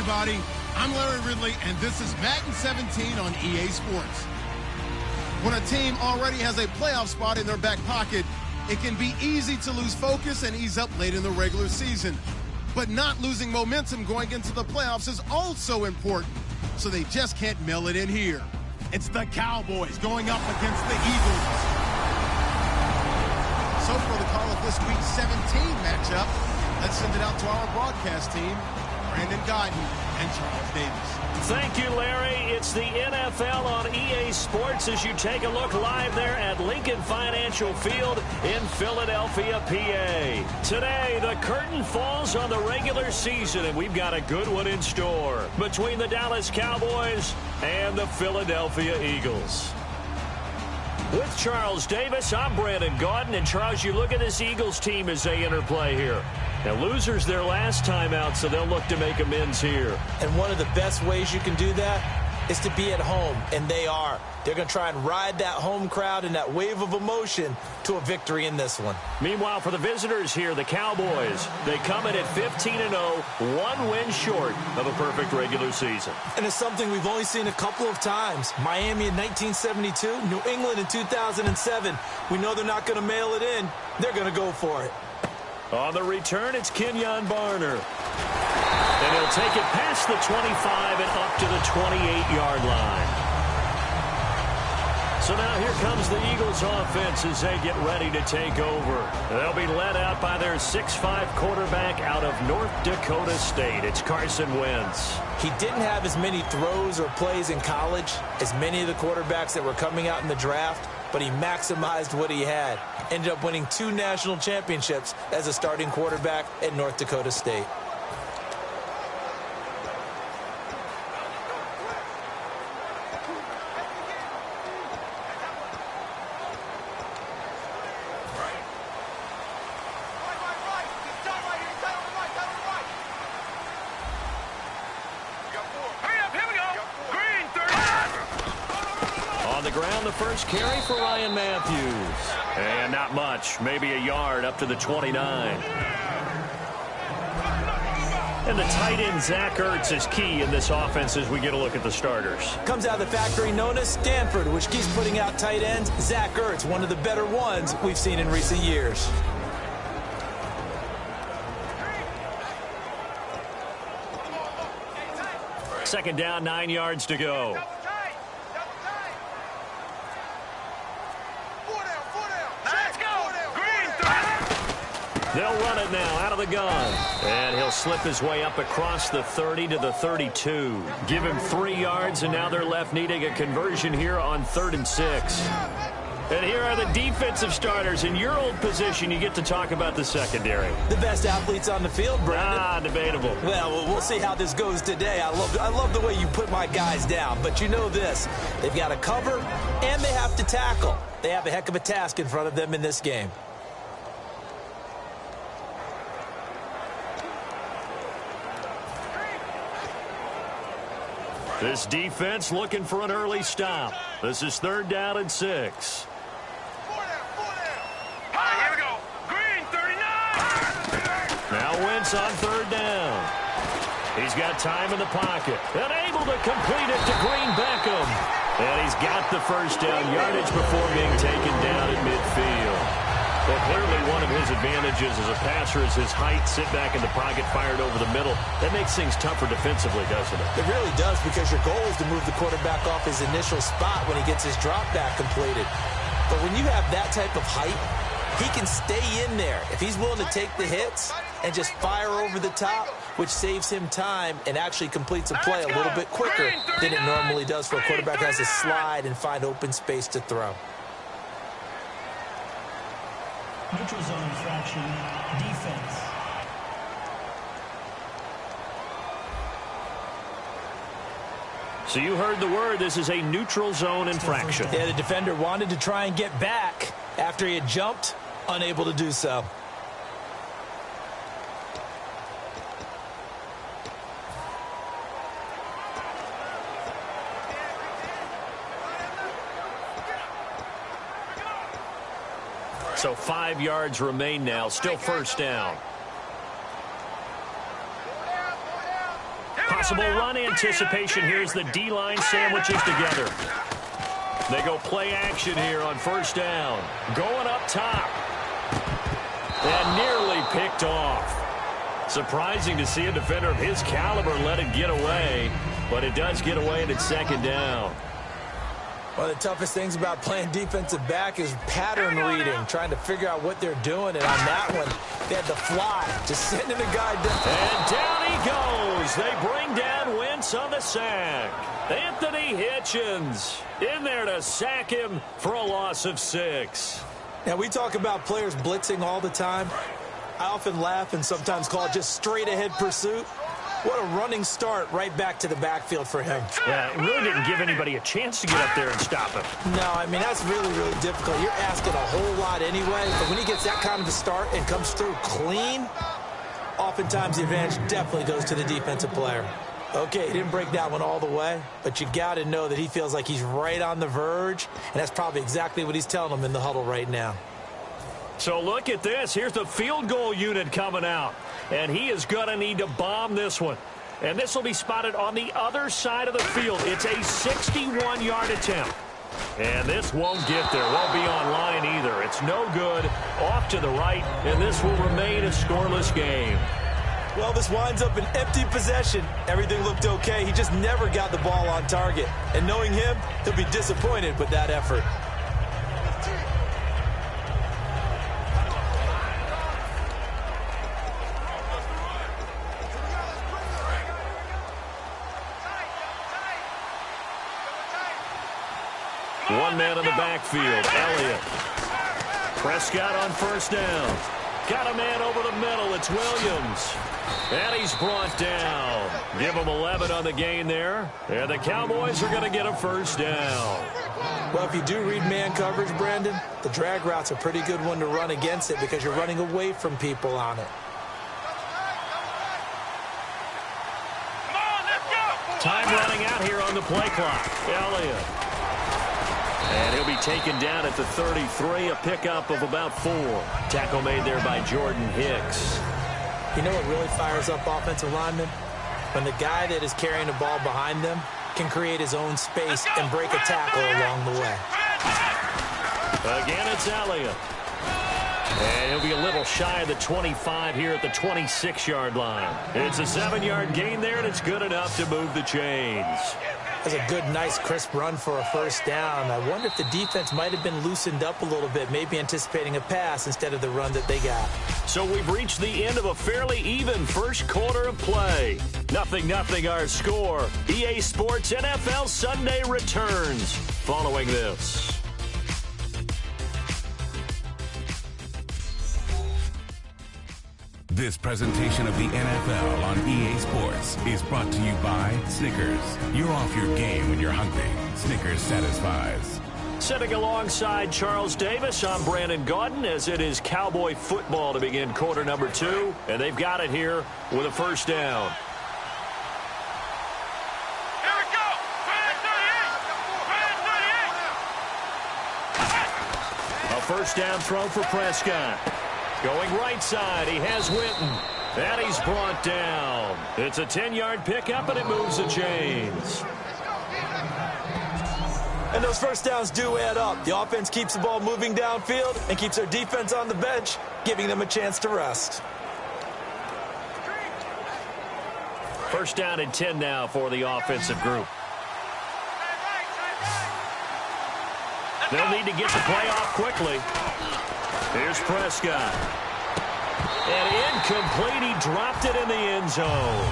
everybody. I'm Larry Ridley, and this is Madden 17 on EA Sports. When a team already has a playoff spot in their back pocket, it can be easy to lose focus and ease up late in the regular season. But not losing momentum going into the playoffs is also important, so they just can't mail it in here. It's the Cowboys going up against the Eagles. So for the call of this week's 17 matchup, let's send it out to our broadcast team, Brandon Guyton and Charles Davis. Thank you, Larry. It's the NFL on EA Sports as you take a look live there at Lincoln Financial Field in Philadelphia, PA. Today, the curtain falls on the regular season, and we've got a good one in store between the Dallas Cowboys and the Philadelphia Eagles. With Charles Davis, I'm Brandon Guyton. And, Charles, you look at this Eagles team as they interplay here. Now, losers their last time out, so they'll look to make amends here. And one of the best ways you can do that is to be at home, and they are. They're going to try and ride that home crowd and that wave of emotion to a victory in this one. Meanwhile, for the visitors here, the Cowboys, they come in at 15-0, one win short of a perfect regular season. And it's something we've only seen a couple of times. Miami in 1972, New England in 2007. We know they're not going to mail it in. They're going to go for it. On the return, it's Kenyon Barner. And he'll take it past the 25 and up to the 28-yard line. So now here comes the Eagles offense as they get ready to take over. They'll be led out by their 6'5 quarterback out of North Dakota State. It's Carson Wentz. He didn't have as many throws or plays in college as many of the quarterbacks that were coming out in the draft, but he maximized what he had. Ended up winning 2 national championships as a starting quarterback at North Dakota State. First carry for Ryan Matthews. And not much, maybe a yard up to the 29. And the tight end, Zach Ertz, is key in this offense as we get a look at the starters. Comes out of the factory known as Stanford, which keeps putting out tight ends. Zach Ertz, one of the better ones we've seen in recent years. Second down, 9 yards to go. They'll run it now out of the gun. And he'll slip his way up across the 30 to the 32. Give him 3 yards, and now they're left needing a conversion here on 3rd and 6. And here are the defensive starters. In your old position, you get to talk about the secondary. The best athletes on the field, Brandon. Debatable. Well, we'll see how this goes today. I love the way you put my guys down. But you know this. They've got to cover, and they have to tackle. They have a heck of a task in front of them in this game. This defense looking for an early stop. This is 3rd down and 6. Here we go. Green, 39. Now Wentz on 3rd down. He's got time in the pocket. And able to complete it to Green Beckham. And he's got the first down yardage before being taken down at midfield. Well, clearly one of his advantages as a passer is his height, sit back in the pocket, fired over the middle. That makes things tougher defensively, doesn't it? It really does, because your goal is to move the quarterback off his initial spot when he gets his drop back completed. But when you have that type of height, he can stay in there if he's willing to take the hits and just fire over the top, which saves him time and actually completes a play a little bit quicker than it normally does for a quarterback who has to slide and find open space to throw. Neutral zone infraction, defense. So you heard the word. This is a neutral zone infraction. Yeah, the defender wanted to try and get back after he had jumped, unable to do so. So 5 yards remain now. Still 1st down. possible run anticipation here as the D-line sandwiches together. They go play action here on first down. Going up top. And nearly picked off. Surprising to see a defender of his caliber let it get away, but it does get away and it's second down. One of the toughest things about playing defensive back is pattern reading, trying to figure out what they're doing. And on that one, they had to fly, just sending the guy down. And down he goes. They bring down Wentz on the sack. Anthony Hitchens in there to sack him for a loss of 6. Now, we talk about players blitzing all the time. I often laugh and sometimes call it just straight-ahead pursuit. What a running start right back to the backfield for him. Yeah, it really didn't give anybody a chance to get up there and stop him. No, I mean, that's really, really difficult. You're asking a whole lot anyway, but when he gets that kind of a start and comes through clean, oftentimes the advantage definitely goes to the defensive player. Okay, he didn't break that one all the way, but you got to know that he feels like he's right on the verge, and that's probably exactly what he's telling them in the huddle right now. So look at this. Here's the field goal unit coming out. And he is going to need to bomb this one. And this will be spotted on the other side of the field. It's a 61-yard attempt. And this won't get there. Won't be on line either. It's no good. Off to the right. And this will remain a scoreless game. Well, this winds up an empty possession. Everything looked okay. He just never got the ball on target. And knowing him, he'll be disappointed with that effort. One man in the backfield, Elliott. Prescott on first down. Got a man over the middle. It's Williams. And he's brought down. Give him 11 on the gain there. And the Cowboys are going to get a first down. Well, if you do read man coverage, Brandon, the drag route's a pretty good one to run against it because you're running away from people on it. Time running out here on the play clock. Elliott. And he'll be taken down at the 33, a pickup of about 4. Tackle made there by Jordan Hicks. You know what really fires up offensive linemen? When the guy that is carrying the ball behind them can create his own space and break a tackle along the way. Again, it's Elliott. And he'll be a little shy of the 25 here at the 26-yard line. It's a 7-yard gain there, and it's good enough to move the chains. That's a good, nice, crisp run for a first down. I wonder if the defense might have been loosened up a little bit, maybe anticipating a pass instead of the run that they got. So we've reached the end of a fairly even first quarter of play. 0-0 our score. EA Sports NFL Sunday returns following this. This presentation of the NFL on EA Sports is brought to you by Snickers. You're off your game when you're hungry. Snickers satisfies. Sitting alongside Charles Davis, I'm Brandon Gaudin as it is Cowboy football to begin quarter number 2. And they've got it here with a first down. Here we go. 38. A first down throw for Prescott. Going right side, he has Witten. And he's brought down. It's a 10-yard pickup, and it moves the chains. And those first downs do add up. The offense keeps the ball moving downfield and keeps their defense on the bench, giving them a chance to rest. First down and 10 now for the offensive group. They'll need to get the play off quickly. Here's Prescott. And incomplete. He dropped it in the end zone.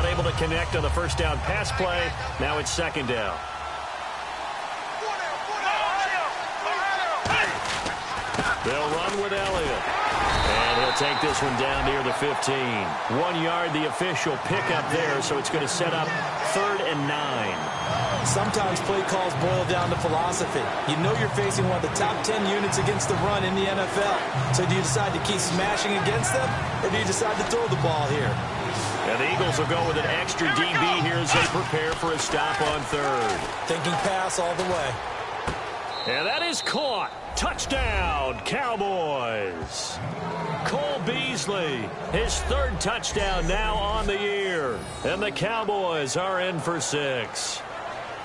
Unable to connect on the first down pass play. Now it's second down. They'll run with Elliott. And he'll take this one down near the 15. 1 yard, the official pickup there, so it's going to set up 3rd and 9. Sometimes play calls boil down to philosophy. You know you're facing one of the top 10 units against the run in the NFL. So do you decide to keep smashing against them, or do you decide to throw the ball here? And the Eagles will go with an extra DB here as they prepare for a stop on third. Thinking pass all the way. And that is caught. Touchdown, Cowboys. Cole Beasley, his third touchdown now on the year. And the Cowboys are in for 6.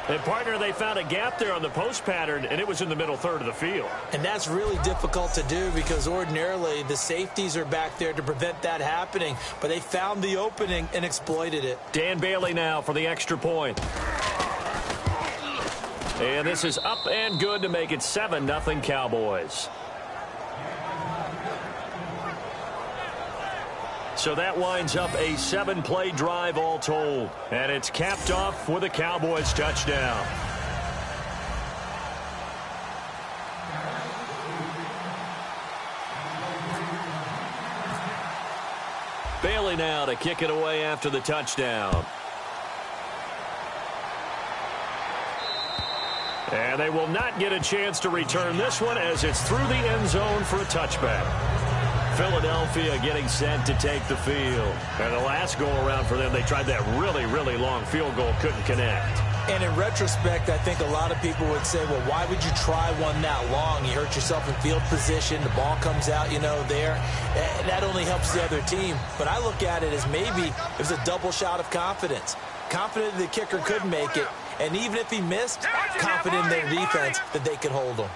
And, partner, they found a gap there on the post pattern, and it was in the middle third of the field. And that's really difficult to do because ordinarily the safeties are back there to prevent that happening. But they found the opening and exploited it. Dan Bailey now for the extra point. And this is up and good to make it 7-0 Cowboys. So that winds up a 7-play drive all told. And it's capped off with a Cowboys touchdown. Bailey now to kick it away after the touchdown. And they will not get a chance to return this one as it's through the end zone for a touchback. Philadelphia getting set to take the field. And the last go-around for them, they tried that really, really long field goal, couldn't connect. And in retrospect, I think a lot of people would say, well, why would you try one that long? You hurt yourself in field position. The ball comes out, there. That only helps the other team. But I look at it as maybe it was a double shot of confidence. Confident the kicker could make it. And even if he missed, confident in their defense that they could hold him.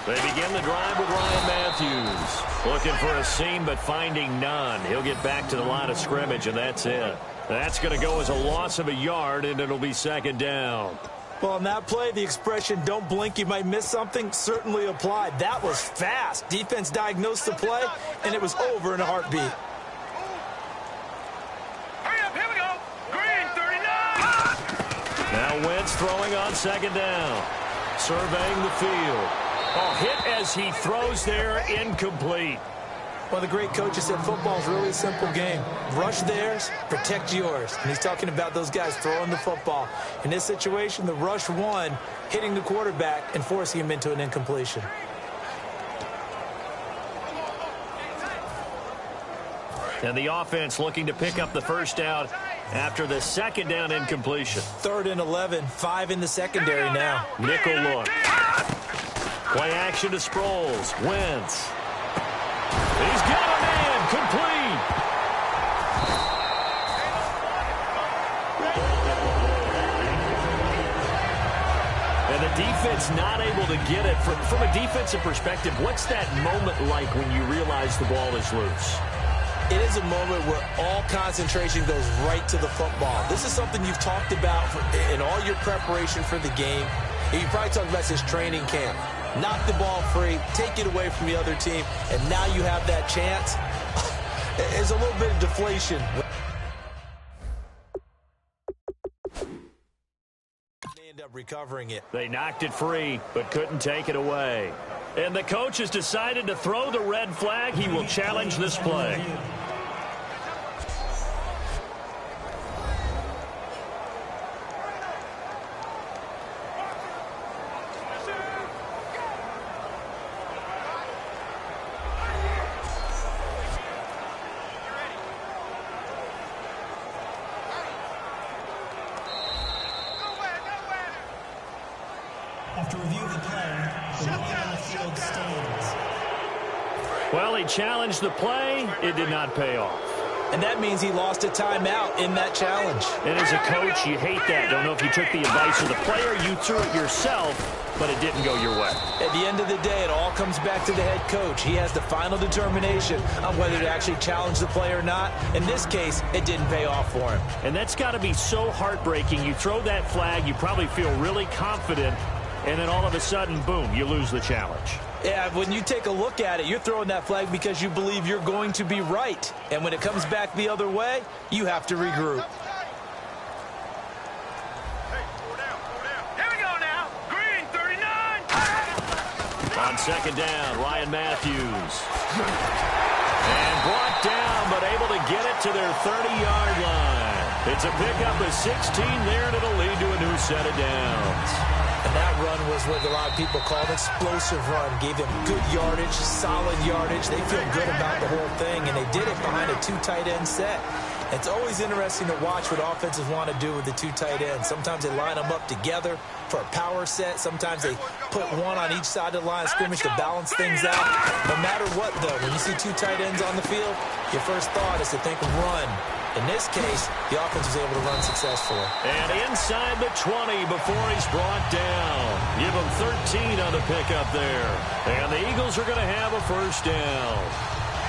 They begin the drive with Ryan Matthews. Looking for a seam, but finding none. He'll get back to the line of scrimmage, and that's it. That's going to go as a loss of a yard, and it'll be second down. Well, on that play, the expression, don't blink, you might miss something, certainly applied. That was fast. Defense diagnosed the play, and it was over in a heartbeat. Hurry up, here we go. Green, 39. Now Wentz throwing on second down. Surveying the field. Oh, hit as he throws there, incomplete. Well, the great coach has said football is really a simple game. Rush theirs, protect yours. And he's talking about those guys throwing the football. In this situation, the rush won, hitting the quarterback and forcing him into an incompletion. And the offense looking to pick up the first down after the second down incompletion. 3rd and 11, 5 in the secondary now. Nickel look. Play action to Sproles. Wentz. He's got a man. Complete. And the defense not able to get it. From a defensive perspective, what's that moment like when you realize the ball is loose? It is a moment where all concentration goes right to the football. This is something you've talked about in all your preparation for the game. And you probably talked about this training camp. Knock the ball free, take it away from the other team, and now you have that chance. There's a little bit of deflation. They end up recovering it. They knocked it free, but couldn't take it away. And the coach has decided to throw the red flag. He will challenge this play. After review of the play, the one on the field stands. Well, he challenged the play. It did not pay off. And that means he lost a timeout in that challenge. And as a coach, you hate that. Don't know if you took the advice of the player, you threw it yourself, but it didn't go your way. At the end of the day, it all comes back to the head coach. He has the final determination on whether to actually challenge the play or not. In this case, it didn't pay off for him. And that's got to be so heartbreaking. You throw that flag, you probably feel really confident, and then all of a sudden, boom, you lose the challenge. Yeah, when you take a look at it, you're throwing that flag because you believe you're going to be right. And when it comes back the other way, you have to regroup. Here we go now. Green, 39. On second down, Ryan Matthews. And brought down, but able to get it to their 30-yard line. It's a pickup of 16 there, and it'll lead to a new set of downs. And that run was what a lot of people call an explosive run. Gave them good yardage, solid yardage. They feel good about the whole thing, and they did it behind a 2 tight end set. It's always interesting to watch what offenses want to do with the 2 tight ends. Sometimes they line them up together for a power set. Sometimes they put one on each side of the line of scrimmage to balance things out. No matter what, though, when you see 2 tight ends on the field, your first thought is to think run. In this case, the offense was able to run successfully. And inside the 20 before he's brought down. Give him 13 on the pickup there. And the Eagles are going to have a first down.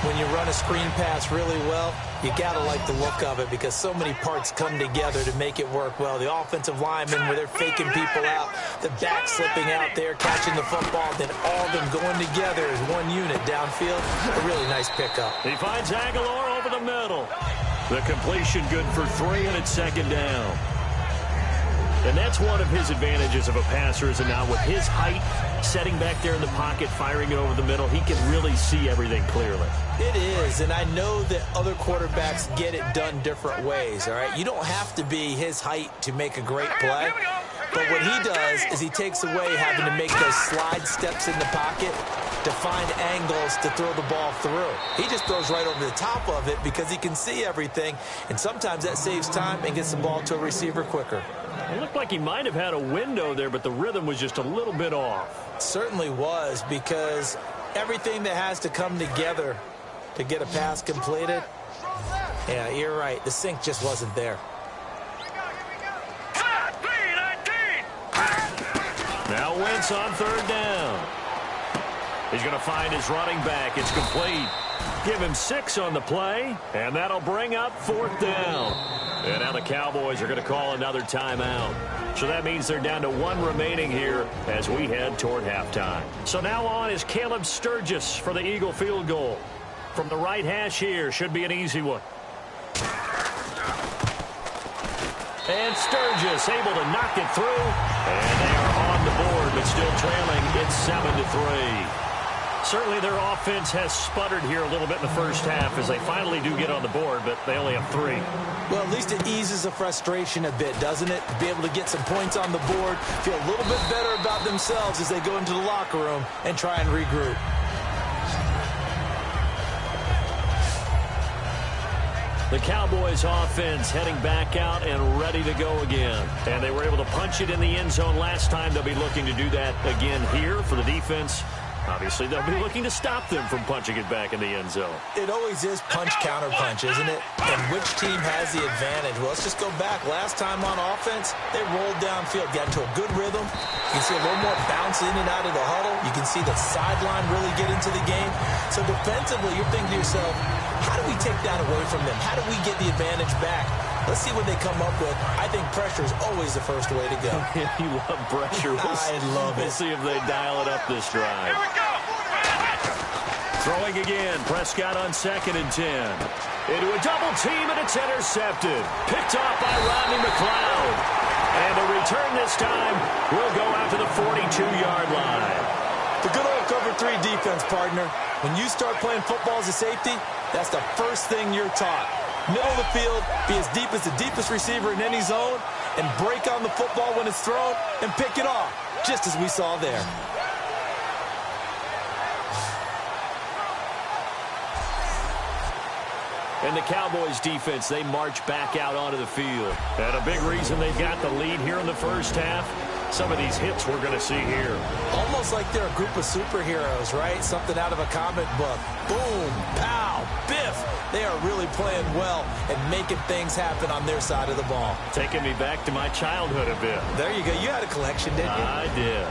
When you run a screen pass really well, you got to like the look of it because so many parts come together to make it work well. The offensive linemen, where they're faking people out, the back slipping out there, catching the football, then all of them going together as one unit downfield. A really nice pickup. He finds Aguilar over the middle. The completion good for 3, and it's second down. And that's one of his advantages of a passer, is now with his height, setting back there in the pocket, firing it over the middle, he can really see everything clearly. It is, and I know that other quarterbacks get it done different ways, all right? You don't have to be his height to make a great play. But what he does is he takes away having to make those slide steps in the pocket to find angles to throw the ball through. He just throws right over the top of it because he can see everything, and sometimes that saves time and gets the ball to a receiver quicker. It looked like he might have had a window there, but the rhythm was just a little bit off. It certainly was, because everything that has to come together to get a pass completed, yeah, you're right. The sync just wasn't there. Now Wentz on third down. He's going to find his running back. It's complete. Give him 6 on the play, and that'll bring up 4th down. And now the Cowboys are going to call another timeout. So that means they're down to 1 remaining here as we head toward halftime. So now on is Caleb Sturgis for the Eagle field goal. From the right hash here, should be an easy one. And Sturgis able to knock it through. And they are on the board, but still trailing. It's 7-3. Certainly their offense has sputtered here a little bit in the first half as they finally do get on the board, but they only have 3. Well, at least it eases the frustration a bit, doesn't it? To be able to get some points on the board, feel a little bit better about themselves as they go into the locker room and try and regroup. The Cowboys offense heading back out and ready to go again. And they were able to punch it in the end zone last time. They'll be looking to do that again here for the defense. Obviously, they'll be looking to stop them from punching it back in the end zone. It always is punch-counter-punch, isn't it? And which team has the advantage? Well, let's just go back. Last time on offense, they rolled downfield, got into a good rhythm. You can see a little more bounce in and out of the huddle. You can see the sideline really get into the game. So defensively, you're thinking to yourself, how do we take that away from them? How do we get the advantage back? Let's see what they come up with. I think pressure is always the first way to go. You love pressure. I love it. We'll see if they dial it up this drive. Throwing again. Prescott on 2nd and 10. Into a double team, and it's intercepted. Picked off by Rodney McLeod. And the return this time will go out to the 42-yard line. The good old cover 3 defense, partner. When you start playing football as a safety, that's the first thing you're taught. Middle of the field, be as deep as the deepest receiver in any zone, and break on the football when it's thrown and pick it off, just as we saw there. And the Cowboys defense, they march back out onto the field. And a big reason they've got the lead here in the first half, some of these hits we're going to see here. Almost like they're a group of superheroes, right? Something out of a comic book. Boom, pow, biff. They are really playing well and making things happen on their side of the ball. Taking me back to my childhood a bit. There you go. You had a collection, didn't you? I did.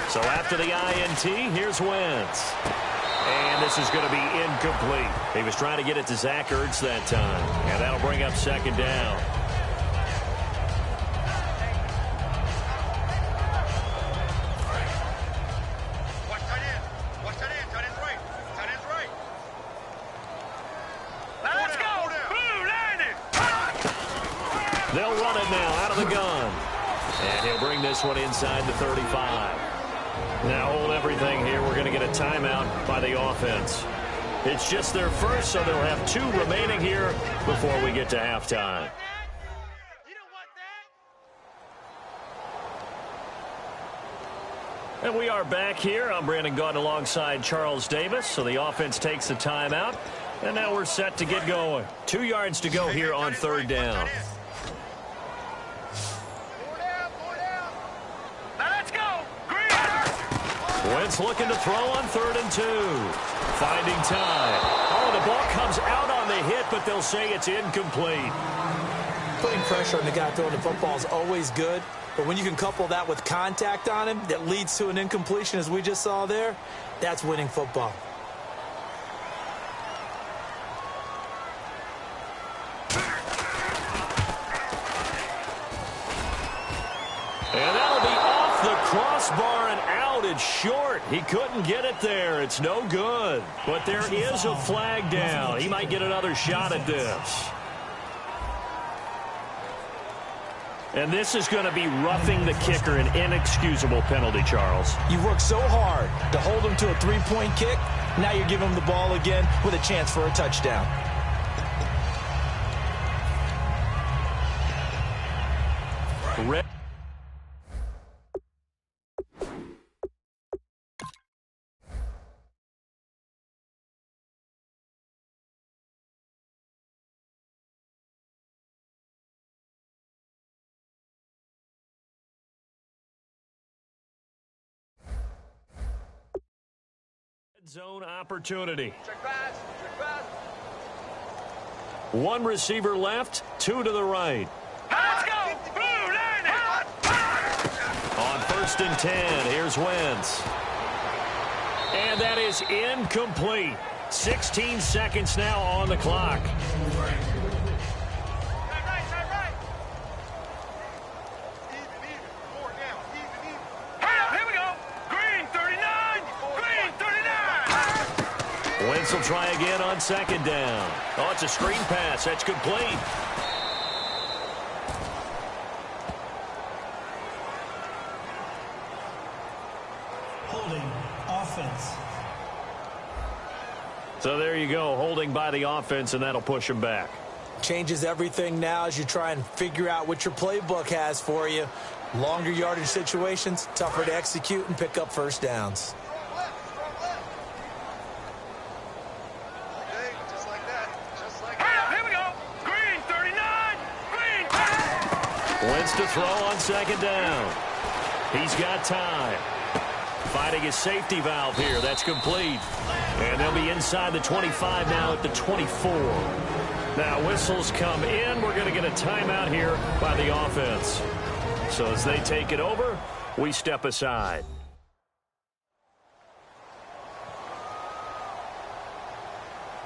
So after the INT, here's Wentz. And this is going to be incomplete. He was trying to get it to Zach Ertz that time. And that'll bring up 2nd down. Watch tight end. Watch tight end. Tight end's right. Tight end's right. Let's go. Blue landed. They'll run it now out of the gun. And he'll bring this one inside the 35. Now hold everything here. We're going to get a timeout by the offense. It's just their first, so they'll have 2 remaining here before we get to halftime. And we are back here. I'm Brandon Gaunt alongside Charles Davis. So the offense takes the timeout. And now we're set to get going. 2 yards to go here on 3rd down. Now let's go. Green. Wentz looking to throw on 3rd and 2. Finding time. Oh, the ball comes out on the hit, but they'll say it's incomplete. Putting pressure on the guy throwing the football is always good. But when you can couple that with contact on him that leads to an incompletion, as we just saw there, that's winning football. And that'll be off the crossbar and out. It's short. He couldn't get it there. It's no good. But there is a flag down. He might get another shot at this. And this is going to be roughing the kicker, an inexcusable penalty, Charles. You've worked so hard to hold him to a 3-point kick. Now you're giving him the ball again with a chance for a touchdown. Red. Zone opportunity. Check pass. Check pass. 1 receiver left, 2 to the right. Let's go. Blue line it. On 1st and 10, here's Wentz. And that is incomplete. 16 seconds now on the clock. Right. More now. Even. Here we go. Green 39. Green 39. Wentz will try again on 2nd down. Oh, it's a screen pass. That's complete. Holding offense. So there you go, holding by the offense, and that'll push him back. Changes everything now as you try and figure out what your playbook has for you. Longer yardage situations, tougher to execute and pick up 1st downs. Here we go. Green 39. Green. Wentz to throw on 2nd down. He's got time. Finding his safety valve here. That's complete. And they'll be inside the 25 now at the 24. Now whistles come in. We're going to get a timeout here by the offense. So as they take it over, we step aside.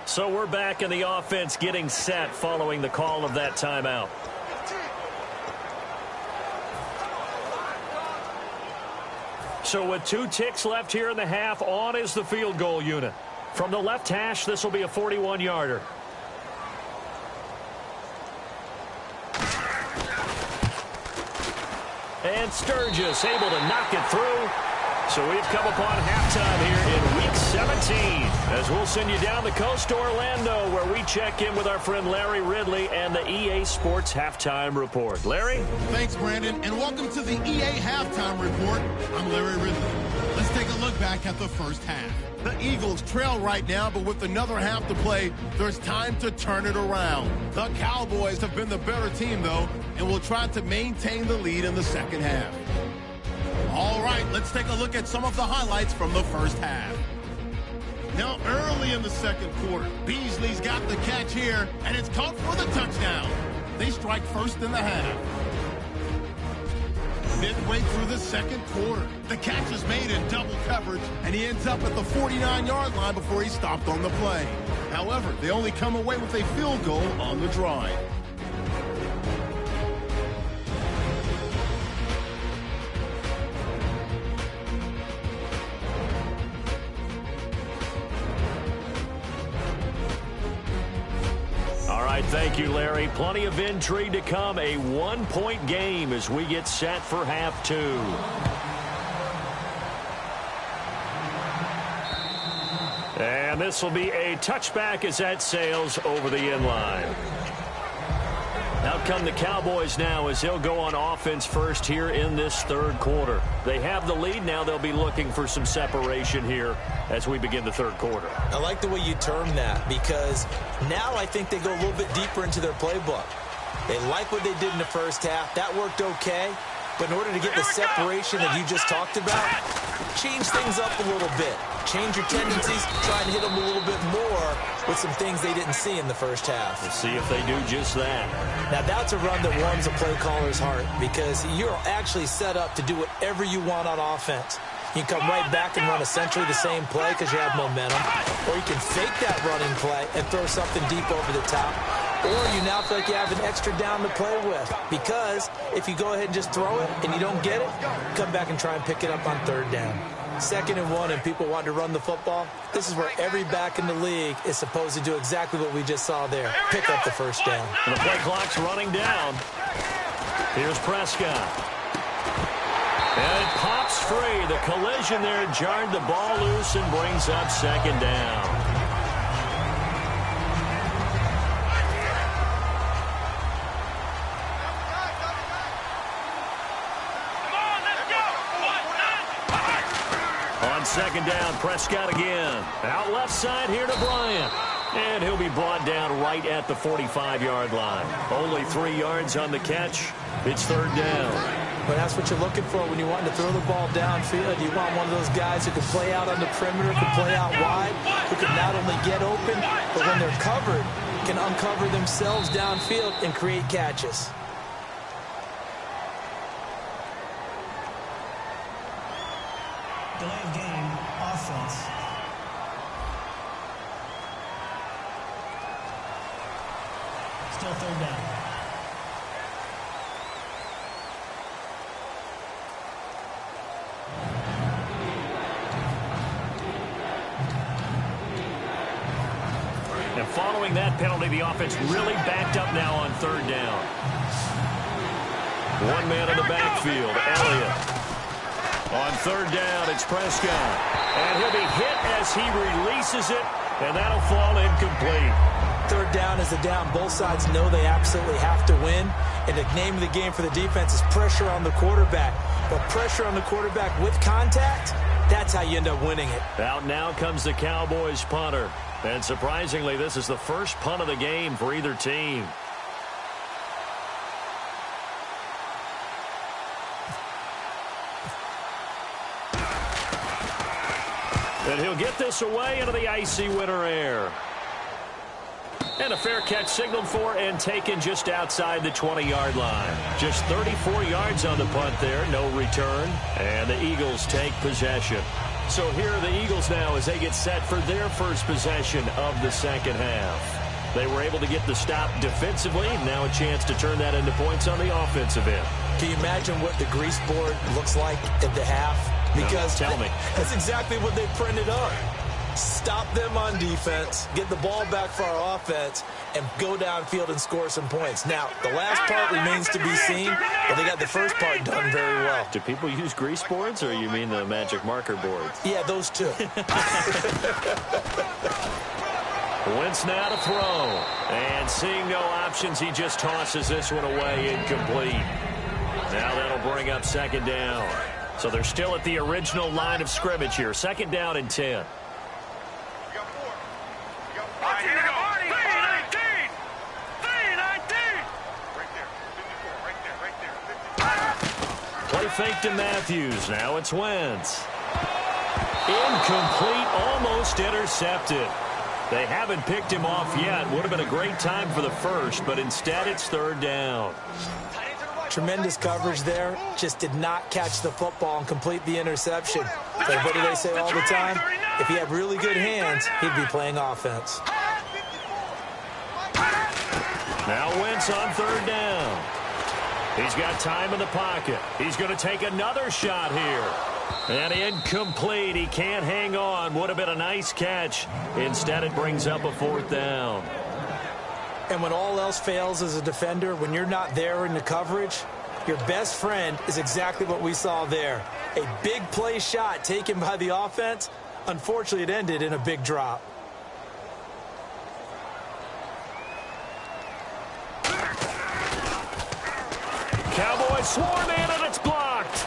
So we're back in the offense getting set following the call of that timeout. So with 2 ticks left here in the half, on is the field goal unit. From the left hash, this will be a 41-yarder. And Sturgis able to knock it through. So we've come upon halftime here in Week 17. As we'll send you down the coast to Orlando, where we check in with our friend Larry Ridley and the EA Sports Halftime Report. Larry? Thanks, Brandon, and welcome to the EA Halftime Report. I'm Larry Ridley. Let's take a look back at the first half. The Eagles trail right now, but with another half to play, there's time to turn it around. The Cowboys have been the better team, though, and will try to maintain the lead in the second half. All right, let's take a look at some of the highlights from the first half. Now, early in the second quarter, Beasley's got the catch here, and it's caught for the touchdown. They strike first in the half. Midway through the second quarter, the catch is made in double coverage, and he ends up at the 49-yard line before he stopped on the play. However, they only come away with a field goal on the drive. right, thank you, Larry. Plenty of intrigue to come. A one-point game as we get set for half two. And this will be a touchback as that sails over the inline. Out come the Cowboys now as they'll go on offense first here in this third quarter. They have the lead. Now they'll be looking for some separation here as we begin the third quarter. I like the way you term that because now I think they go a little bit deeper into their playbook. They like what they did in the first half. That worked okay. But in order to get the separation that you just talked about, change things up a little bit. Change your tendencies, try and hit them a little bit more with some things they didn't see in the first half. We'll see if they do just that. Now, that's a run that warms a play caller's heart because you're actually set up to do whatever you want on offense. You can come right back and run essentially the same play because you have momentum. Or you can fake that running play and throw something deep over the top. Or you now feel like you have an extra down to play with. Because if you go ahead and just throw it and you don't get it, come back and try and pick it up on third down. 2nd and 1 and people want to run the football. This is where every back in the league is supposed to do exactly what we just saw there. Pick up the first down. And the play clock's running down. Here's Prescott. And it pops free. The collision there jarred the ball loose and brings up 2nd down. On 2nd down, Prescott again. Out left side here to Bryant. And he'll be brought down right at the 45-yard line. Only 3 yards on the catch. It's 3rd down. But that's what you're looking for when you want to throw the ball downfield. You want one of those guys who can play out on the perimeter, can play out wide, who can not only get open, but when they're covered, can uncover themselves downfield and create catches. Delay of game, offense. Still 3rd down. And following that penalty, the offense really backed up now on 3rd down. One man in the backfield, Elliott. On 3rd down, it's Prescott. And he'll be hit as he releases it, and that'll fall incomplete. 3rd down is a down. Both sides know they absolutely have to win. And the name of the game for the defense is pressure on the quarterback. But pressure on the quarterback with contact, that's how you end up winning it. Out now comes the Cowboys punter. And surprisingly, this is the first punt of the game for either team. And he'll get this away into the icy winter air. And a fair catch signaled for and taken just outside the 20-yard line. Just 34 yards on the punt there, no return. And the Eagles take possession. So here are the Eagles now as they get set for their first possession of the 2nd half. They were able to get the stop defensively. Now a chance to turn that into points on the offensive end. Can you imagine what the grease board looks like at the half? Because tell me. That's exactly what they printed on. Stop them on defense, get the ball back for our offense, and go downfield and score some points. Now, the last part remains to be seen, but they got the first part done very well. Do people use grease boards, or you mean the magic marker boards? Yeah, those two. Wentz now to throw. And seeing no options, he just tosses this one away incomplete. Now that'll bring up 2nd down. So they're still at the original line of scrimmage here. 2nd down and 10. Play fake to Matthews. Now it's Wentz. Incomplete, almost intercepted. They haven't picked him off yet. Would have been a great time for the first, but instead it's 3rd down. Tremendous coverage there. Just did not catch the football and complete the interception. But what do they say all the time? If he had really good hands, he'd be playing offense. Now Wentz on 3rd down. He's got time in the pocket. He's going to take another shot here. And incomplete. He can't hang on. Would have been a nice catch. Instead, it brings up a 4th down. And when all else fails as a defender, when you're not there in the coverage, your best friend is exactly what we saw there. A big play shot taken by the offense. Unfortunately, it ended in a big drop. Cowboys swarm in, and it's blocked.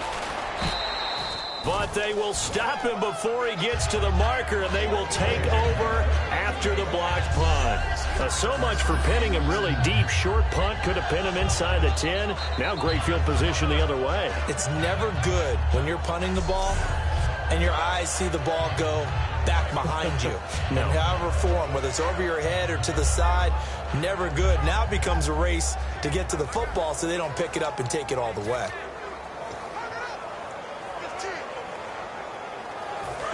But they will stop him before he gets to the marker, and they will take over after the blocked punt. So much for pinning him really deep. Short punt could have pinned him inside the 10. Now great field position the other way. It's never good when you're punting the ball and your eyes see the ball go back behind you. No. And however form, whether it's over your head or to the side, never good. Now it becomes a race to get to the football so they don't pick it up and take it all the way.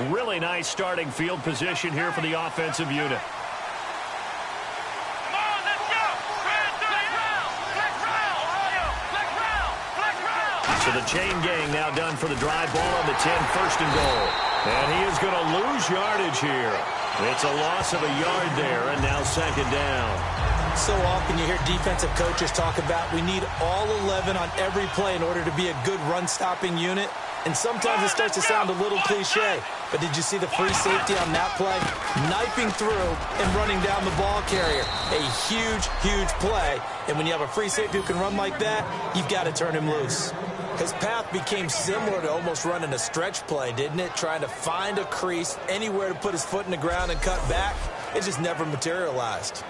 Really nice starting field position here for the offensive unit. Come on, let's go! Flex round! So the chain gang now done for the drive ball on the 10, first and goal. And he is going to lose yardage here. It's a loss of a yard there, and now second down. So often you hear defensive coaches talk about we need all 11 on every play in order to be a good run-stopping unit. And sometimes it starts to sound a little cliche. But did you see the free safety on that play? Knifing through and running down the ball carrier. A huge, huge play. And when you have a free safety who can run like that, you've got to turn him loose. His path became similar to almost running a stretch play, didn't it? Trying to find a crease, anywhere to put his foot in the ground and cut back. It just never materialized.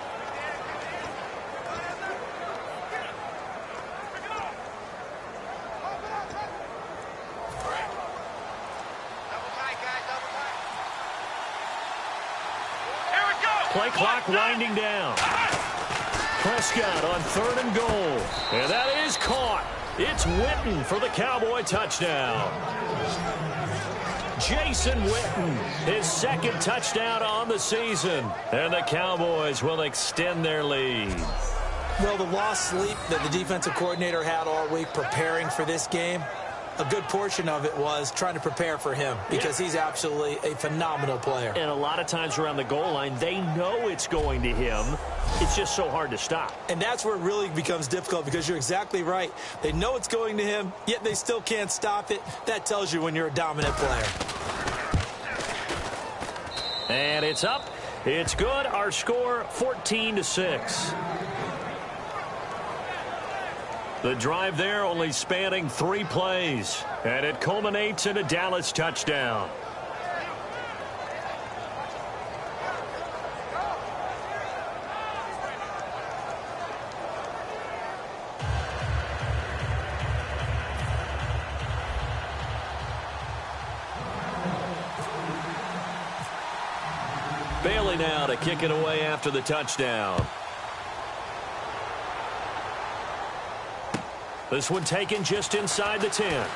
Play clock winding down. Prescott on third and goal. And that is caught. It's Witten for the Cowboy touchdown. Jason Witten, his second touchdown on the season. And the Cowboys will extend their lead. Well, the lost sleep that the defensive coordinator had all week preparing for this game, a good portion of it was trying to prepare for him because he's absolutely a phenomenal player. And a lot of times around the goal line, they know it's going to him. It's just so hard to stop. And that's where it really becomes difficult because you're exactly right. They know it's going to him, yet they still can't stop it. That tells you when you're a dominant player. And it's up. It's good. Our score, 14-6. The drive there only spanning 3 plays. And it culminates in a Dallas touchdown. Bailey now to kick it away after the touchdown. This one taken just inside the 10. And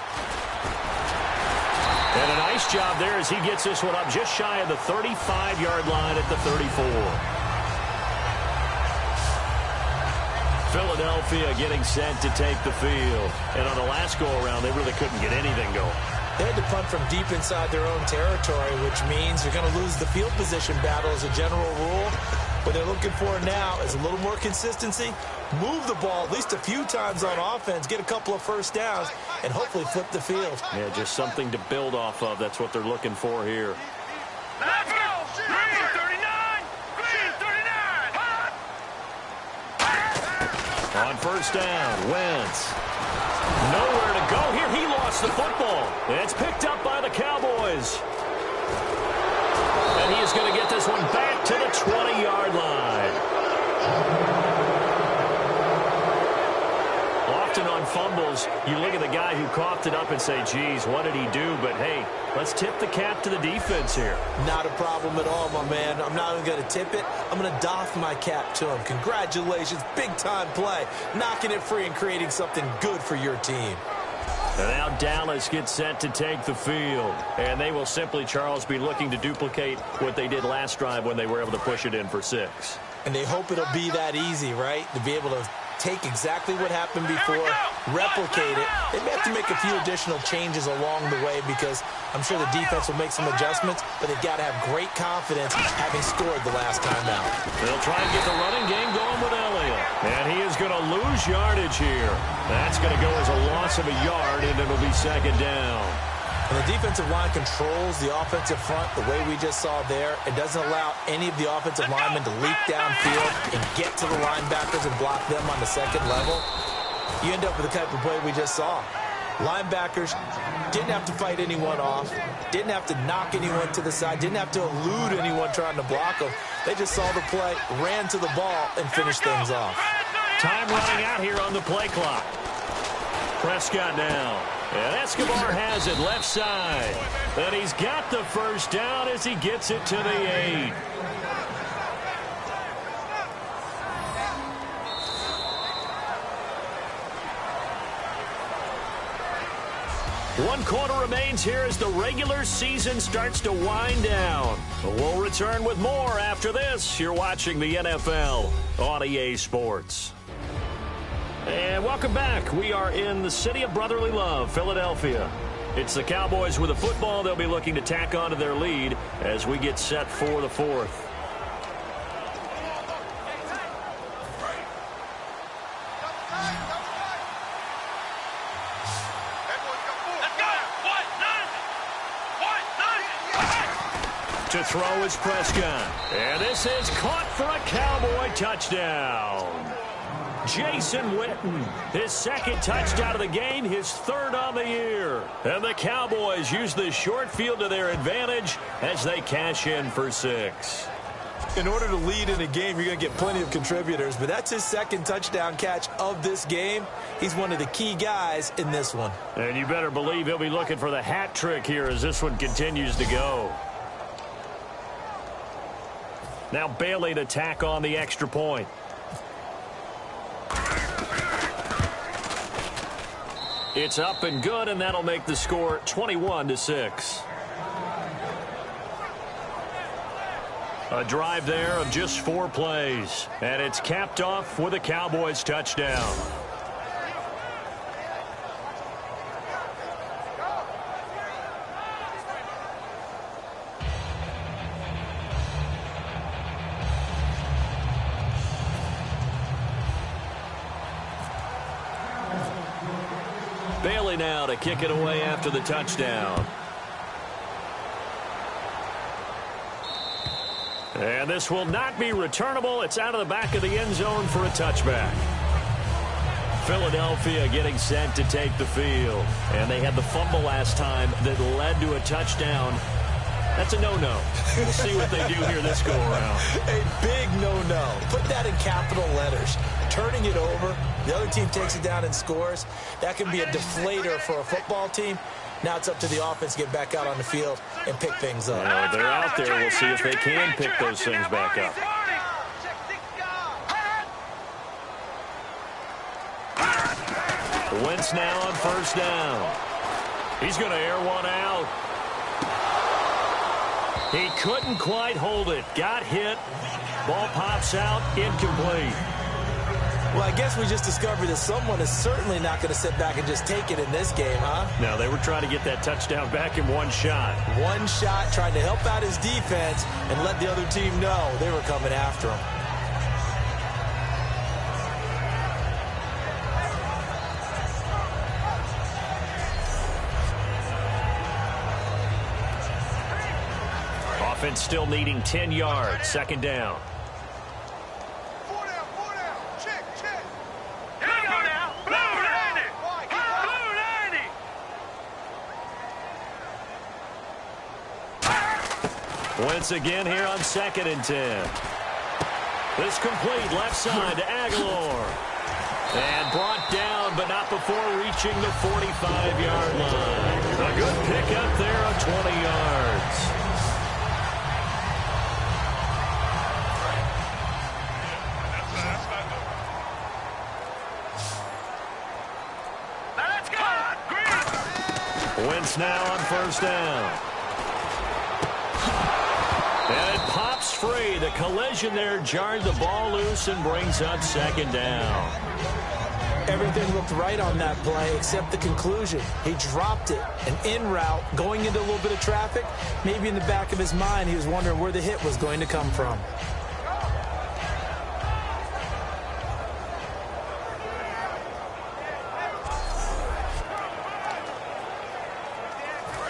a nice job there as he gets this one up just shy of the 35-yard line at the 34. Philadelphia getting set to take the field. And on the last go-around, they really couldn't get anything going. They had to punt from deep inside their own territory, which means you're going to lose the field position battle as a general rule. What they're looking for now is a little more consistency, move the ball at least a few times on offense, get a couple of first downs, and hopefully flip the field. Yeah, just something to build off of. That's what they're looking for here. Let's go! Green 39! Green 39! On first down, Wentz. Nowhere to go here. He lost the football. It's picked up by the Cowboys. And he is going to get this one back to the 20-yard line. Often on fumbles, you look at the guy who coughed it up and say, geez, what did he do? But, hey, let's tip the cap to the defense here. Not a problem at all, my man. I'm not even going to tip it. I'm going to doff my cap to him. Congratulations. Big-time play. Knocking it free and creating something good for your team. And now Dallas gets set to take the field. And they will simply, Charles, be looking to duplicate what they did last drive when they were able to push it in for 6. And they hope it'll be that easy, right? To be able to take exactly what happened before, replicate it. They may have to make a few additional changes along the way because I'm sure the defense will make some adjustments, but they've got to have great confidence having scored the last time out. They'll try and get the running game going with Elliott. And he is going to lose yardage here. That's going to go as a loss of a yard, and it'll be second down. And the defensive line controls the offensive front the way we just saw there. It doesn't allow any of the offensive linemen to leak downfield and get to the linebackers and block them on the second level. You end up with the type of play we just saw. Linebackers didn't have to fight anyone off, didn't have to knock anyone to the side, didn't have to elude anyone trying to block them. They just saw the play, ran to the ball, and finished things off. Time running out here on the play clock. Prescott now. And Escobar has it left side. And he's got the first down as he gets it to the 8. One quarter remains here as the regular season starts to wind down. We'll return with more after this. You're watching the NFL on EA Sports. And welcome back. We are in the city of brotherly love, Philadelphia. It's the Cowboys with the football. They'll be looking to tack on to their lead as we get set for the fourth. To throw is Prescott. And this is caught for a Cowboy touchdown. Jason Witten, his second touchdown of the game, his third on the year. And the Cowboys use the short field to their advantage as they cash in for 6. In order to lead in a game, you're going to get plenty of contributors, but that's his second touchdown catch of this game. He's one of the key guys in this one. And you better believe he'll be looking for the hat trick here as this one continues to go. Now Bailey to tack on the extra point. It's up and good, and that'll make the score 21-6. A drive there of just 4 plays, and it's capped off with a Cowboys touchdown. Bailey now to kick it away after the touchdown. And this will not be returnable. It's out of the back of the end zone for a touchback. Philadelphia getting set to take the field. And they had the fumble last time that led to a touchdown. That's a no-no. We'll see what they do here this go-around. A big no-no. Put that in capital letters. Turning it over, the other team takes it down and scores. That can be a deflator for a football team. Now it's up to the offense to get back out on the field and pick things up. Well, they're out there. We'll see if they can pick those things back up. Wentz now on first down. He's going to air one out. He couldn't quite hold it. Got hit. Ball pops out. Incomplete. Well, I guess we just discovered that someone is certainly not going to sit back and just take it in this game, huh? No, they were trying to get that touchdown back in one shot. One shot, trying to help out his defense and let the other team know they were coming after him. Offense still needing 10 yards. Second down. Wentz again here on 2nd and 10. This complete left side to Aguilar. And brought down, but not before reaching the 45-yard line. A good pickup there of 20 yards. Wentz now on first down. And it pops free. The collision there jarred the ball loose and brings up second down. Everything looked right on that play except the conclusion. He dropped it, an en route, going into a little bit of traffic. Maybe in the back of his mind, he was wondering where the hit was going to come from.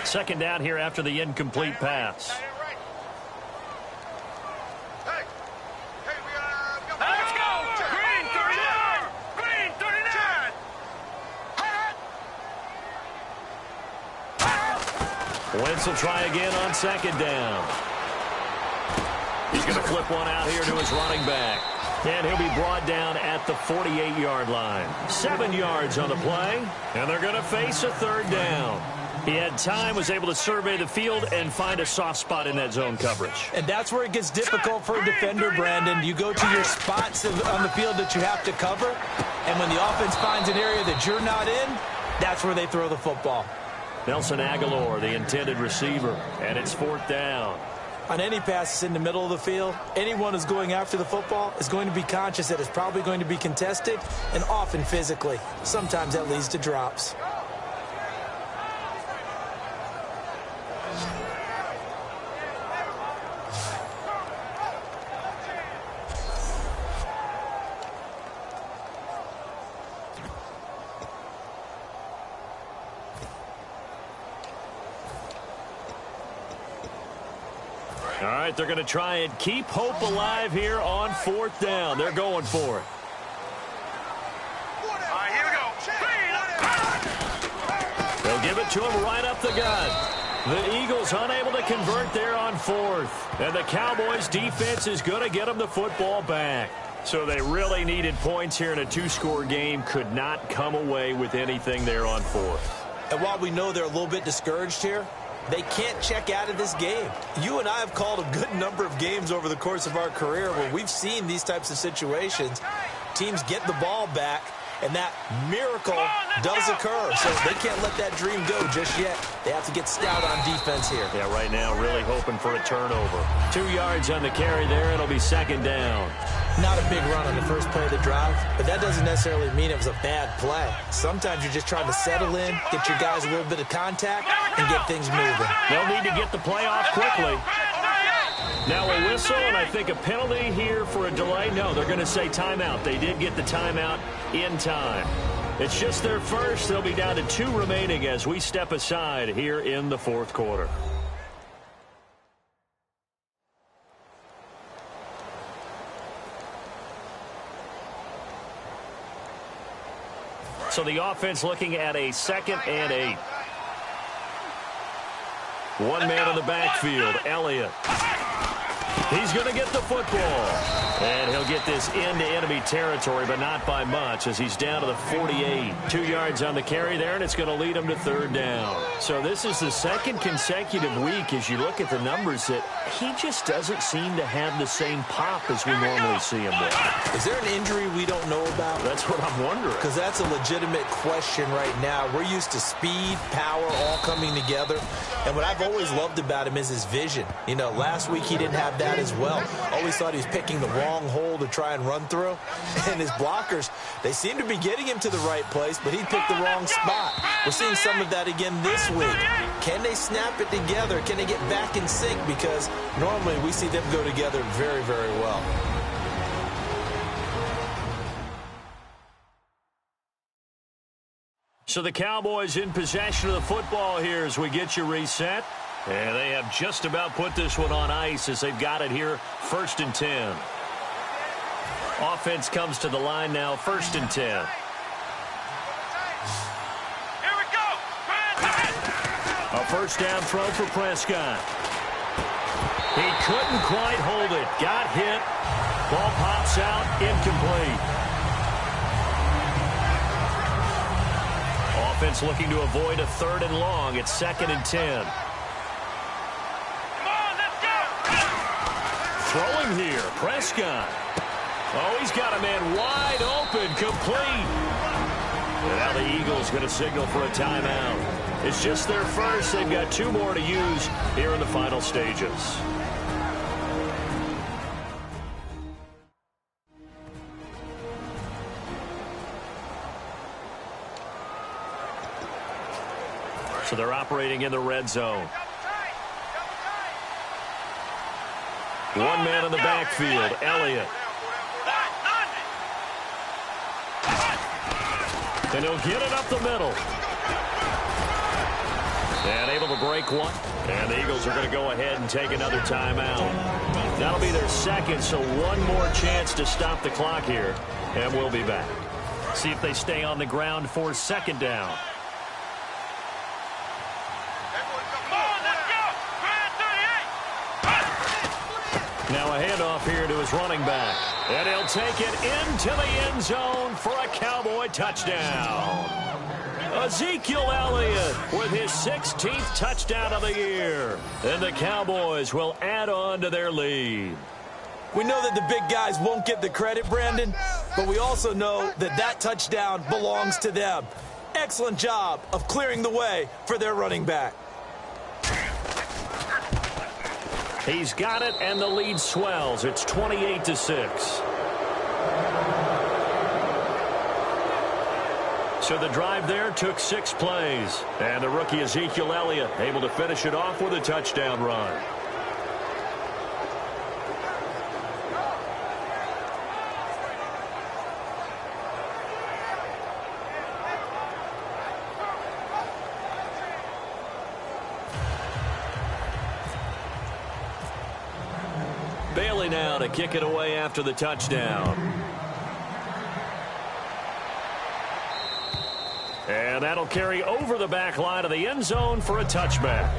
Second down here after the incomplete pass. Let's go! Green 39! Green 39! Wentz will try again on second down. He's going to flip one out here to his running back. And he'll be brought down at the 48-yard line. 7 yards on the play, and they're going to face a third down. He had time, was able to survey the field and find a soft spot in that zone coverage. And that's where it gets difficult for a defender, Brandon. You go to your spots on the field that you have to cover, and when the offense finds an area that you're not in, that's where they throw the football. Nelson Aguilar, the intended receiver, and it's fourth down. On any passes in the middle of the field, anyone who's going after the football is going to be conscious that it's probably going to be contested and often physically. Sometimes that leads to drops. All right, they're going to try and keep hope alive here on fourth down. They're going for it. All right, here we go. They'll give it to him right up the gut. The Eagles unable to convert there on fourth. And the Cowboys defense is going to get them the football back. So they really needed points here in a two-score game. Could not come away with anything there on fourth. And while we know they're a little bit discouraged here, they can't check out of this game. You and I have called a good number of games over the course of our career where we've seen these types of situations. Teams get the ball back, and that miracle does occur. So they can't let that dream go just yet. They have to get stout on defense here. Yeah, right now really hoping for a turnover. 2 yards on the carry there. It'll be second down. Not a big run on the first play of the drive, but that doesn't necessarily mean it was a bad play. Sometimes you're just trying to settle in, get your guys a little bit of contact, and get things moving. They'll need to get the play off quickly. Now a whistle, and I think a penalty here for a delay. No, they're going to say timeout. They did get the timeout in time. It's just their first. They'll be down to 2 remaining as we step aside here in the fourth quarter. So the offense looking at a 2nd and 8. One man in the backfield, Elliott. He's going to get the football. And he'll get this into enemy territory, but not by much as he's down to the 48. 2 yards on the carry there, and it's going to lead him to third down. So this is the second consecutive week as you look at the numbers that he just doesn't seem to have the same pop as we normally see him with. Is there an injury we don't know about? That's what I'm wondering. Because that's a legitimate question right now. We're used to speed, power, all coming together. And what I've always loved about him is his vision. You know, last week he didn't have that as well. Always thought he was picking the wrong hole to try and run through. And his blockers, they seem to be getting him to the right place, but he picked the wrong spot. We're seeing some of that again this week. Can they snap it together? Can they get back in sync? Because normally we see them go together very, very well. So the Cowboys in possession of the football here as we get you reset. And they have just about put this one on ice as they've got it here, 1st and 10. Offense comes to the line now, 1st and 10. Here we go. A first down throw for Prescott. He couldn't quite hold it. Got hit. Ball pops out, incomplete. Offense looking to avoid a 3rd and long. It's 2nd and 10. Throwing here, Prescott. Oh, he's got a man wide open, complete. And now the Eagles going to signal for a timeout. It's just their first. They've got 2 more to use here in the final stages. So they're operating in the red zone. One man in the backfield, Elliott. And he'll get it up the middle. And able to break one. And the Eagles are going to go ahead and take another timeout. That'll be their second, so one more chance to stop the clock here. And we'll be back. See if they stay on the ground for second down. Now a handoff here to his running back. And he'll take it into the end zone for a Cowboy touchdown. Ezekiel Elliott with his 16th touchdown of the year. And the Cowboys will add on to their lead. We know that the big guys won't get the credit, Brandon, but we also know that that touchdown belongs to them. Excellent job of clearing the way for their running back. He's got it, and the lead swells. It's 28-6. So the drive there took 6 plays. And the rookie Ezekiel Elliott able to finish it off with a touchdown run. Bailey now to kick it away after the touchdown. And that'll carry over the back line of the end zone for a touchback.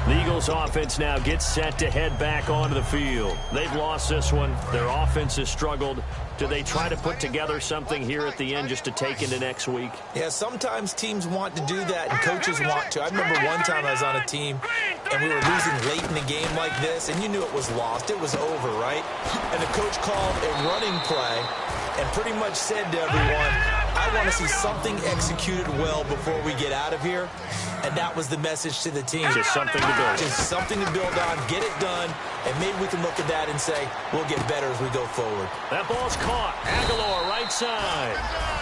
The Eagles offense now gets set to head back onto the field. They've lost this one. Their offense has struggled. Do they try to put together something here at the end just to take into next week? Yeah, sometimes teams want to do that and coaches want to. I remember one time I was on a team and we were losing late in a game like this and you knew it was lost. It was over, right? And the coach called a running play and pretty much said to everyone, I want to see something executed well before we get out of here. And that was the message to the team. Just something to build. Just something to build on, get it done, and maybe we can look at that and say, we'll get better as we go forward. That ball's caught. Aguilar right side.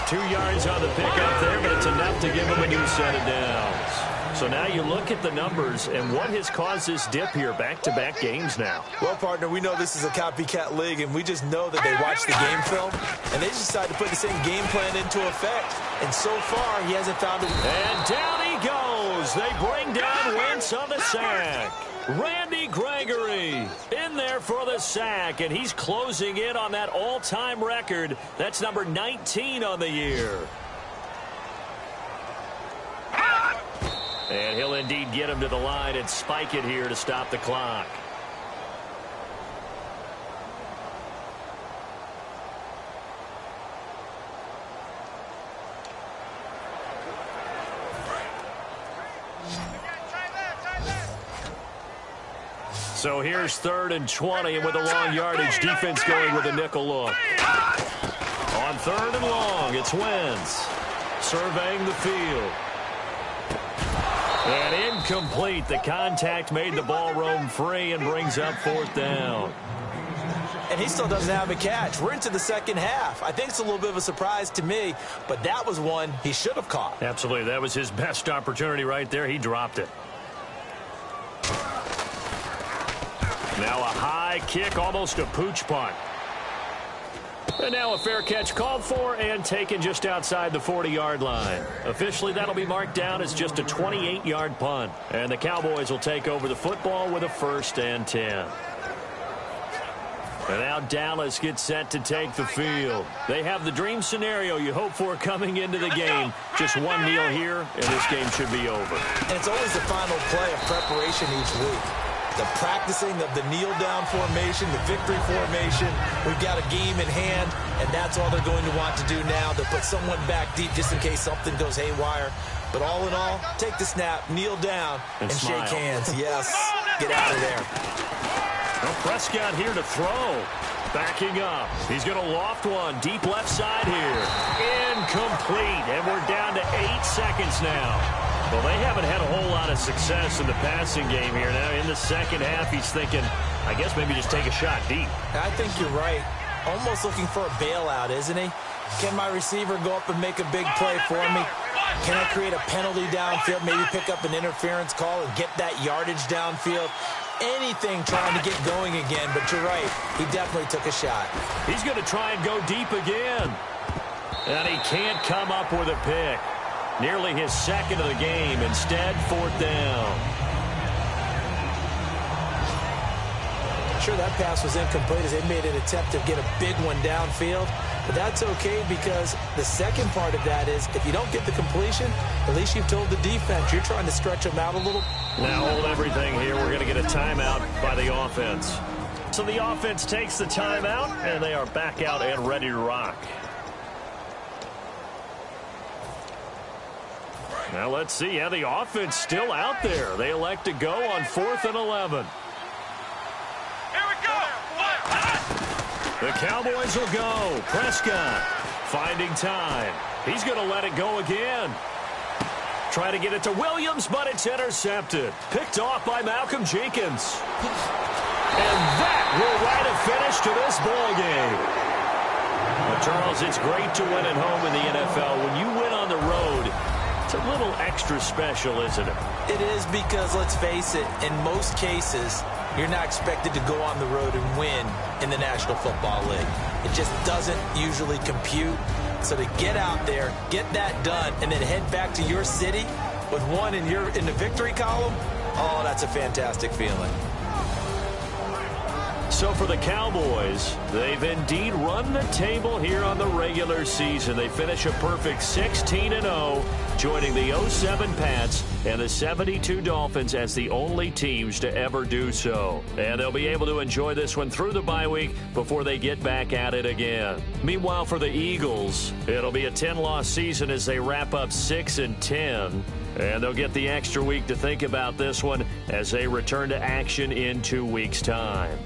2 yards on the pickup there, but it's enough to give him a new set of downs. So now you look at the numbers and what has caused this dip here, back-to-back games now. Well, partner, we know this is a copycat league, and we just know that they watch the game film, and they just decided to put the same game plan into effect. And so far, he hasn't found a... And down he goes. They bring down Wentz on the sack. Randy Gregory in there for the sack, and he's closing in on that all-time record. That's number 19 on the year. And he'll indeed get him to the line and spike it here to stop the clock. So here's 3rd and 20, and with a long yardage, defense going with a nickel look. On 3rd and long, it's Wentz surveying the field. And incomplete. The contact made the ball roam free and brings up 4th down. And he still doesn't have a catch. We're into the second half. I think it's a little bit of a surprise to me, but that was one he should have caught. Absolutely. That was his best opportunity right there. He dropped it. Now a high kick, almost a pooch punt. And now a fair catch called for and taken just outside the 40-yard line. Officially, that'll be marked down as just a 28-yard punt. And the Cowboys will take over the football with a 1st and 10. And now Dallas gets set to take the field. They have the dream scenario you hope for coming into the game. Just one kneel here, and this game should be over. And it's always the final play of preparation each week. The practicing of the kneel-down formation, the victory formation. We've got a game in hand, and that's all they're going to want to do now. They'll put someone back deep just in case something goes haywire. But all in all, take the snap, kneel down, and shake hands. Yes, get out of there. Well, Prescott here to throw. Backing up. He's going to loft one deep left side here. Incomplete, and we're down to 8 seconds now. Well, they haven't had a whole lot of success in the passing game here. Now, in the second half, he's thinking, I guess maybe just take a shot deep. I think you're right. Almost looking for a bailout, isn't he? Can my receiver go up and make a big play for me? Can I create a penalty downfield, maybe pick up an interference call and get that yardage downfield? Anything trying to get going again, but you're right. He definitely took a shot. He's going to try and go deep again. And he can't come up with a pick. Nearly his second of the game. Instead, 4th down. Sure, that pass was incomplete as they made an attempt to get a big one downfield. But that's okay because the second part of that is if you don't get the completion, at least you've told the defense you're trying to stretch them out a little. Now hold everything here. We're going to get a timeout by the offense. So the offense takes the timeout, and they are back out and ready to rock. Now let's see. Yeah, the offense still out there. They elect to go on 4th and 11. Here we go. The Cowboys will go. Prescott finding time. He's going to let it go again. Try to get it to Williams, but it's intercepted. Picked off by Malcolm Jenkins. And that will write a finish to this ball game. Well, Charles, it's great to win at home in the NFL. When you win on the road, it's a little extra special, isn't it? It is because, let's face it, in most cases, you're not expected to go on the road and win in the National Football League. It just doesn't usually compute. So to get out there, get that done, and then head back to your city with one in the victory column, oh, that's a fantastic feeling. So for the Cowboys, they've indeed run the table here on the regular season. They finish a perfect 16-0, joining the 07 Pats and the 72 Dolphins as the only teams to ever do so. And they'll be able to enjoy this one through the bye week before they get back at it again. Meanwhile, for the Eagles, it'll be a 10-loss season as they wrap up 6-10. And they'll get the extra week to think about this one as they return to action in 2 weeks' time.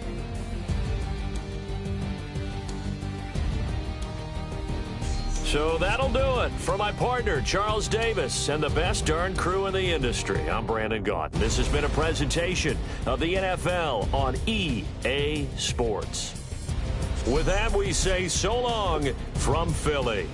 So that'll do it. For my partner, Charles Davis, and the best darn crew in the industry, I'm Brandon Gaunt. This has been a presentation of the NFL on EA Sports. With that, we say so long from Philly.